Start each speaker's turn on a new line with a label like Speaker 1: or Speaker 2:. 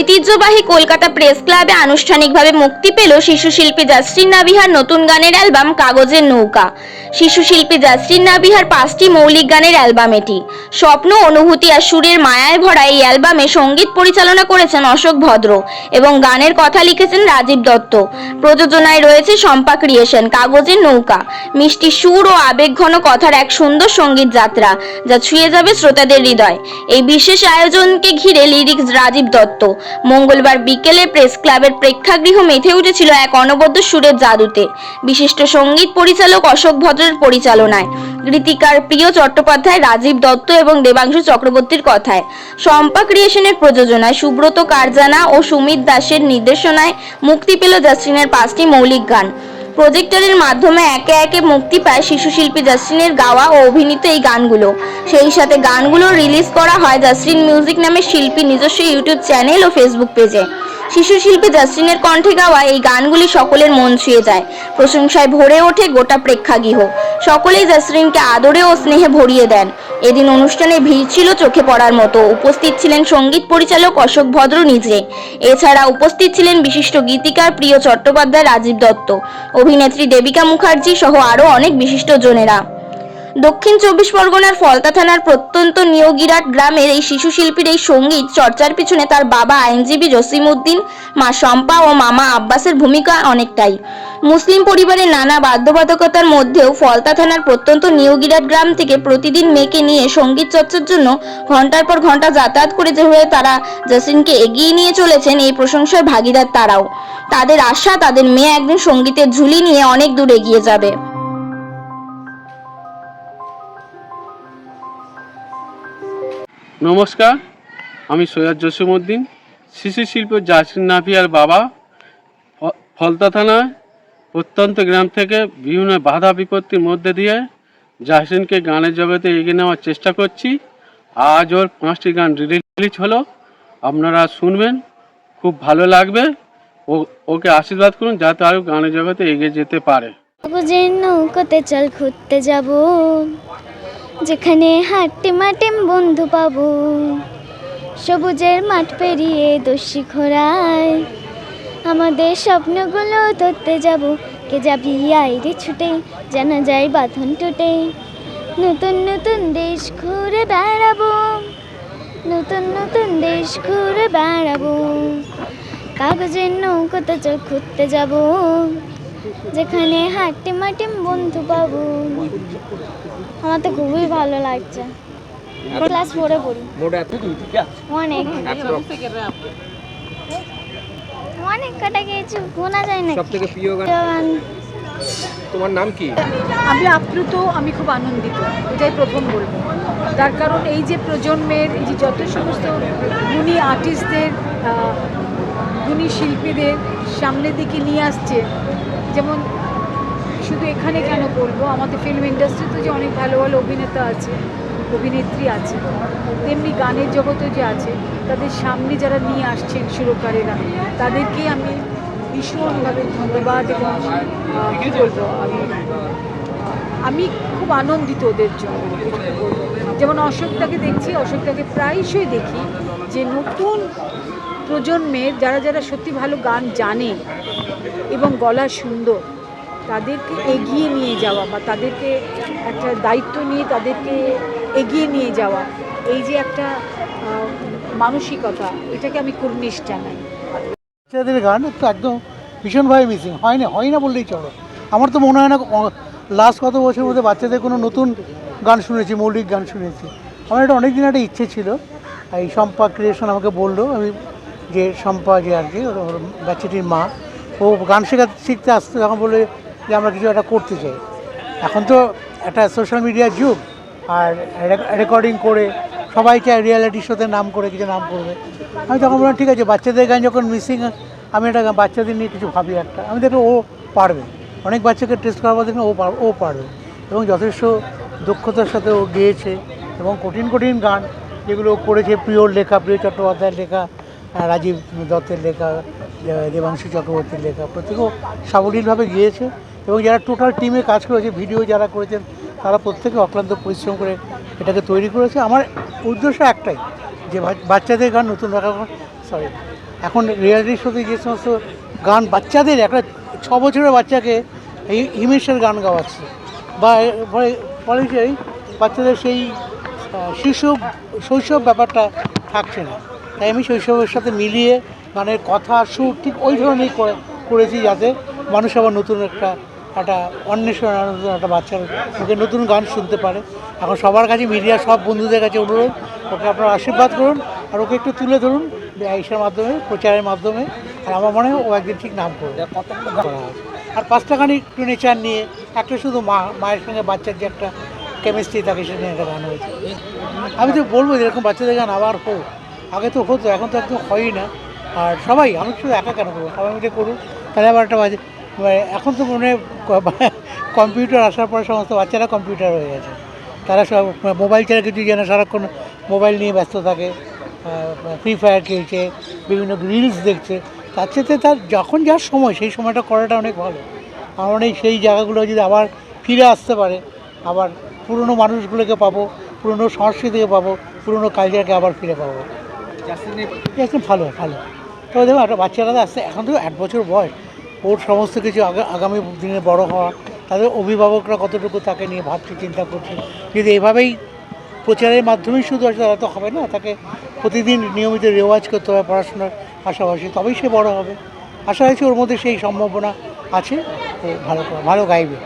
Speaker 1: ঐতিহ্যবাহী কলকাতা প্রেস ক্লাবে আনুষ্ঠানিকভাবে মুক্তি পেল শিশুশিল্পী জাসরিন নাবিহার নতুন গানের অ্যালবাম কাগজের নৌকা। শিশুশিল্পী জাসরিন নাবিহার 5টি মৌলিক গানের অ্যালবাম এটি। স্বপ্ন, অনুভূতি আর সুরের মায়ায় ভরা এই অ্যালবামে সঙ্গীত পরিচালনা করেছেন অশোক ভদ্র এবং গানের কথা লিখেছেন রাজীব দত্ত। প্রযোজনায় রয়েছে শম্পা ক্রিয়েশন। কাগজের নৌকা মিষ্টি সুর ও আবেগঘন কথার এক সুন্দর সঙ্গীত যাত্রা, যা ছুঁয়ে যাবে শ্রোতাদের হৃদয়। এই বিশেষ আয়োজনকে ঘিরে লিরিক্স রাজীব দত্ত। মঙ্গলবার বিকেলে প্রেস ক্লাবের প্রেক্ষাগৃহ মেতে উঠেছিল এক অনবদ্য সুরের জাদুতে। বিশিষ্ট সঙ্গীত পরিচালক অশোক ভদ্রের পরিচালনায়, গীতিকার প্রিয় চট্টোপাধ্যায়, রাজীব দত্ত এবং দেবাংশু চক্রবর্তীর কথায়, শম্পা ক্রিয়েশনের প্রযোজনায়, সুব্রত কারজানা ও সুমিত দাসের নির্দেশনায় মুক্তি পেল জাসরিনের 5টি মৌলিক গান। প্রজেক্টরের মাধ্যমে একে একে মুক্তি পায় শিশুশিল্পী জাসরিনের গাওয়া ও অভিনীত এই গানগুলো। সেই সাথে গানগুলো রিলিজ করা হয় জাসরিন মিউজিক নামে শিল্পী নিজস্ব ইউটিউব চ্যানেল ও ফেসবুক পেজে। শিশুশিল্পী জাসরিনের কণ্ঠে গাওয়া এই গানগুলি সকলের মন ছুঁয়ে যায়। প্রশংসায় ভরে ওঠে গোটা প্রেক্ষাগৃহ। সকলেই জাসরিনকে আদরে ও স্নেহে ভরিয়ে দেন। এদিন অনুষ্ঠানে ভিড় ছিল চোখে পড়ার মতো। উপস্থিত ছিলেন সঙ্গীত পরিচালক অশোক ভদ্র নিজে। এছাড়া উপস্থিত ছিলেন বিশিষ্ট গীতিকার প্রিয় চট্টোপাধ্যায়, রাজীব দত্ত, অভিনেত্রী দেবিকা মুখার্জি সহ আরও অনেক বিশিষ্ট জনেরা। দক্ষিণ 24 পরগনার ফলতা থানার প্রত্যন্ত নিয়োগিরাট গ্রামের এই শিশুশিল্পীর এই সঙ্গীত চর্চার পিছনে তার বাবা আইনজীবী জসিমউদ্দিন, মা শম্পা ও মামা আব্বাসের ভূমিকা অনেকটাই। মুসলিম পরিবারের নানা বাধ্যবাধকতার মধ্যেও ফলতা থানার প্রত্যন্ত নিয়োগিরাট গ্রাম থেকে প্রতিদিন মেয়েকে নিয়ে সঙ্গীত চর্চার জন্য ঘন্টার পর ঘন্টা যাতায়াত করে যেভাবে তারা জাসরিনকে এগিয়ে নিয়ে চলেছেন, এই প্রশংসার ভাগিদার তারাও। তাদের আশা, তাদের মেয়ে একদিন সঙ্গীতের ঝুলি নিয়ে অনেক দূর এগিয়ে যাবে।
Speaker 2: নমস্কার, আমি সৈয়দ জসিমউদ্দিন, শিশু শিল্পী জাসরিন নাবিহার বাবা। ফলতা থানায় প্রত্যন্ত গ্রাম থেকে বিভিন্ন বাধা বিপত্তির মধ্যে দিয়ে জাসরিনকে গানের জগতে এগিয়ে নেওয়ার চেষ্টা করছি। আজ ওর 5টি গান রিলিজ হলো, আপনারা শুনবেন, খুব ভালো লাগবে। ওকে আশীর্বাদ করুন যাতে আরও গানের জগতে এগিয়ে যেতে পারে।
Speaker 3: নৌকোতে চল ঘুরতে যাব, যেখানে হাঁটতে মাঠে বন্ধু পাবো, সবুজের মাঠ পেরিয়ে দস্যি ঘোড়ায় আমাদের স্বপ্নগুলো ধরতে যাব। কে যাবি আইরে ছুটে, জানা যায় বাঁধন টুটে, নতুন নতুন দেশ ঘুরে বেড়াবো, নতুন নতুন দেশ ঘুরে বেড়াবো। কাগজের নৌকোতে চল ঘুরতে যাব, যেখানে হাঁটতে মাঠে বন্ধু পাবো। আমার তো খুবই ভালো লাগছে। ক্লাস 4-এ পড়ি। অনেক অনেক কাটা গিয়েছে, গোনা যায় না।
Speaker 4: সবথেকে প্রিয় গান তোমার নাম কি?
Speaker 5: আমি আপ্লুত, আমি খুব আনন্দিত, এটাই প্রথম বলবো। তার কারণ এই যে প্রজন্মের এই যে যত সমস্ত গুণী আর্টিস্টদের, গুণী শিল্পীদের সামনের দিকে নিয়ে আসছে, যেমন শুধু এখানে কেন বলবো, আমাদের ফিল্ম ইন্ডাস্ট্রিতে যে অনেক ভালো ভালো অভিনেতা আছে, অভিনেত্রী আছে, তেমনি গানের জগতে যে আছে, তাদের সামনে যারা নিয়ে আসছেন সুরকারেরা, তাদেরকেই আমি ভীষণভাবে ধন্যবাদ এবং কী বলবো, আমি খুব আনন্দিত ওদের জন্য। যেমন অশোকটাকে দেখছি, অশোকটাকে প্রায়শই দেখি যে নতুন প্রজন্মের যারা যারা সত্যি ভালো গান জানে এবং গলা সুন্দর, তাদেরকে এগিয়ে নিয়ে যাওয়া বা তাদেরকে একটা দায়িত্ব নিয়ে তাদেরকে এগিয়ে নিয়ে যাওয়া, এই যে একটা মানসিকতা, এটাকে আমি কুর্নিশ জানাই।
Speaker 6: বাচ্চাদের গান তো একদম ভীষণভাবে মিসিং, হয় না বললেই চলো। আমার তো মনে হয় না লাস্ট কত বছর মধ্যে বাচ্চাদের কোনো নতুন গান শুনেছি, মৌলিক গান শুনেছি। আমার এটা অনেক দিন একটা ইচ্ছে ছিল। এই শম্পা ক্রিয়েশন আমাকে বললো, আমি যে শম্পা যে আর কি ওর বাচ্চাটির মা, ও গান শিখতে আসতে যখন বলে যে আমরা কিছু একটা করতে চাই। এখন তো একটা সোশ্যাল মিডিয়ার যুগ, আর রেকর্ডিং করে সবাই চায় রিয়ালিটি শোতে নাম করে কিছু নাম করবে। আমি তখন বললাম ঠিক আছে, বাচ্চাদের গান যখন মিসিং, আমি একটা বাচ্চাদের নিয়ে কিছু ভাবি একটা। আমি দেখলাম ও পারবে, অনেক বাচ্চাকে টেস্ট করার দেখলাম ও পারবে, এবং যথেষ্ট দক্ষতার সাথে ও গেয়েছে। এবং কঠিন কঠিন গান যেগুলো করেছে, প্রিয় লেখা, প্রিয় চট্টোপাধ্যায়ের লেখা, রাজীব দত্তের লেখা, দেবাংশু চক্রবর্তীর লেখা, প্রত্যেকেও সাবলীলভাবে গিয়েছে। এবং যারা টোটাল টিমে কাজ করেছে, ভিডিও যারা করেছেন, তারা প্রত্যেকে অক্লান্ত পরিশ্রম করে এটাকে তৈরি করেছে। আমার উদ্দেশ্য একটাই, যে বাচ্চাদের গান নতুন রাখা, এখন রিয়ালিটি শোতে যে সমস্ত গান বাচ্চাদের, একটা 6 বছরের বাচ্চাকে এই হিমেশের গান গাওয়াচ্ছে, বা ফলে সেই বাচ্চাদের সেই শৈশব ব্যাপারটা থাকছে না। তাই আমি শৈশবের সাথে মিলিয়ে গানের কথা, সুর ঠিক ওই ধরনেরই করেছি, যাতে মানুষ আবার নতুন একটা অন্বেষণ, একটা বাচ্চার মুখে নতুন গান শুনতে পারে। এখন সবার কাছে, মিডিয়া সব বন্ধুদের কাছে অনুরোধ, ওকে আপনারা আশীর্বাদ করুন আর ওকে একটু তুলে ধরুন ইসের মাধ্যমে, প্রচারের মাধ্যমে। আর আমার মনে হয় ও একদিন ঠিক নাম করবে। আর 5টা গানই একটু নেচার নিয়ে, একটা শুধু মায়ের সঙ্গে বাচ্চার যে একটা কেমিস্ট্রি থাকে, সেটা নিয়ে একটা গান হয়েছে। আমি তো বলবো এরকম বাচ্চাদের গান আবার হোক। আগে তো হতো, এখন তো একদম হয়ই না। আর সবাই, আমি শুধু একা কেন করবো, সবাই মিলে করুন, তাহলে আবার একটা বাজে। এখন তো মনে হয় কম্পিউটার আসার পরে সমস্ত বাচ্চারা কম্পিউটার হয়ে গেছে। তারা সব মোবাইল ছাড়া কিছু জানে, সারাক্ষণ মোবাইল নিয়ে ব্যস্ত থাকে, ফ্রি ফায়ার খেলছে, বিভিন্ন রিলস দেখছে। তার সাথে তার যখন যার সময়, সেই সময়টা করাটা অনেক ভালো। আমার মনে হয় সেই জায়গাগুলো যদি আবার ফিরে আসতে পারে, আবার পুরনো মানুষগুলোকে পাবো, পুরনো সংস্কৃতিকে পাবো, পুরনো কালচারকে আবার ফিরে পাবো। একদম ভালো ভালো। তবে দেখো, একটা বাচ্চারা আসতে, এখন তো 8 বছর বয়স, ওর সমস্ত কিছু আগামী দিনে বড় হওয়া, তাদের অভিভাবকরা কতটুকু তাকে নিয়ে ভাবছে, চিন্তা করছে। যদি এভাবেই প্রচারের মাধ্যমেই শুধু আসলে তারা তো হবে না, তাকে প্রতিদিন নিয়মিত রেওয়াজ করতে হবে পড়াশোনার পাশাপাশি, তবেই সে বড় হবে। আশা রাখছি ওর মধ্যে সেই সম্ভাবনা আছে, ভালো গাইবে।